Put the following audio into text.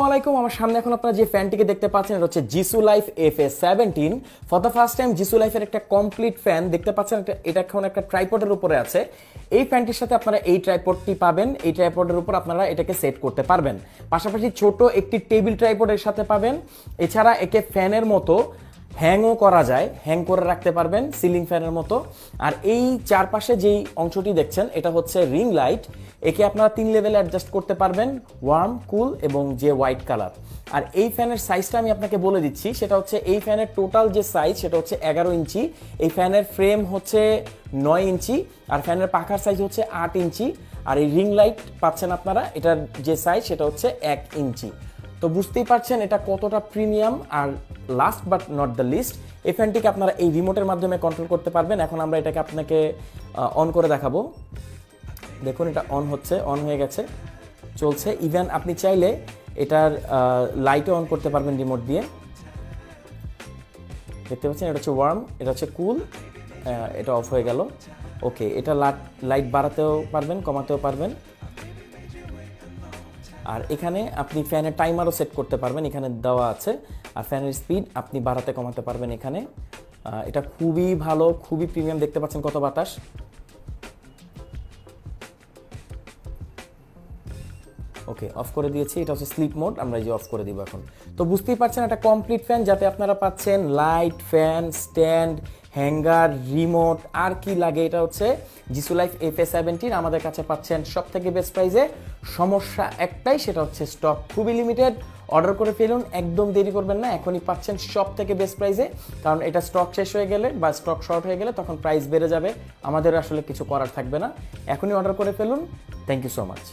আলাইকুম। আমার সামনে এখন আপনারা যে ফ্যানটিকে দেখতে পাচ্ছেন এটা হচ্ছে Jisu life FA17। For the first time Jisu লাইফের একটা কমপ্লিট ফ্যান দেখতে পাচ্ছেন। এটা এখন একটা ট্রাইপডের উপরে আছে। এই ফ্যানটির সাথে আপনারা এই ট্রাইপডটি পাবেন। এই ট্রাইপডের উপর আপনারা এটাকে সেট করতে পারবেন। পাশাপাশি ছোট একটি টেবিল ট্রাইপডের সাথে পাবেন। এছাড়া একে ফ্যানের মতো হ্যাংও করা যায়, হ্যাং করে রাখতে পারবেন সিলিং ফ্যানের মতো। আর এই চারপাশে যেই অংশটি দেখছেন এটা হচ্ছে রিং লাইট। একে আপনারা 3 লেভেলে অ্যাডজাস্ট করতে পারবেন, ওয়ার্ম, কুল এবং যে হোয়াইট কালার। আর এই ফ্যানের সাইজটা আমি আপনাকে বলে দিচ্ছি, সেটা হচ্ছে এই ফ্যানের টোটাল যে সাইজ সেটা হচ্ছে 11 ইঞ্চি। এই ফ্যানের ফ্রেম হচ্ছে 9 ইঞ্চি আর ফ্যানের পাখার সাইজ হচ্ছে 8 ইঞ্চি। আর এই রিং লাইট পাচ্ছেন আপনারা, এটার যে সাইজ সেটা হচ্ছে 1 ইঞ্চি। তো বুঝতেই পারছেন এটা কতটা প্রিমিয়াম। আর last but not the least, এই ফ্যানটিকে আপনারা এই রিমোটের মাধ্যমে কন্ট্রোল করতে পারবেন। এখন আমরা এটাকে আপনাকে অন করে দেখাবো। দেখুন এটা অন হচ্ছে, অন হয়ে গেছে, চলছে। ইভেন আপনি চাইলে এটার লাইটও অন করতে পারবেন রিমোট দিয়ে। দেখতে পাচ্ছেন এটা হচ্ছে ওয়ার্ম, এটা হচ্ছে কুল, এটা অফ হয়ে গেল। ওকে, এটা লাইট বাড়াতেও পারবেন, কমাতেও পারবেন। আর এখানে আপনি ফ্যানের টাইমারও সেট করতে পারবেন, এখানে দেওয়া আছে। আর ফ্যানের স্পিড আপনি বাড়াতে কমাতে পারবেন এখানে। এটা খুবই ভালো, খুবই প্রিমিয়াম। দেখতে পাচ্ছেন কত বাতাস। ওকে, অফ করে দিয়েছি। এটা হচ্ছে স্লিপ মোড, আমরা এই যে অফ করে দিব এখন। তো বুঝতেই পারছেন একটা কমপ্লিট ফ্যান, যাতে আপনারা পাচ্ছেন light, fan, stand, hanger, remote, আর কি লাগে। এটা হচ্ছে জিসু লাইফ FA17 আমাদের কাছে পাচ্ছেন সব থেকে বেস্ট প্রাইসে। সমস্যা একটাই, সেটা হচ্ছে স্টক খুবই লিমিটেড। অর্ডার করে ফেলুন, একদম দেরি করবেন না, এখনই পাচ্ছেন সব থেকে বেস্ট প্রাইসে। কারণ এটা স্টক শেষ হয়ে গেলে বা স্টক শর্ট হয়ে গেলে তখন প্রাইস বেড়ে যাবে, আমাদের আসলে কিছু করার থাকবে না। এখনই অর্ডার করে ফেলুন। Thank you so much.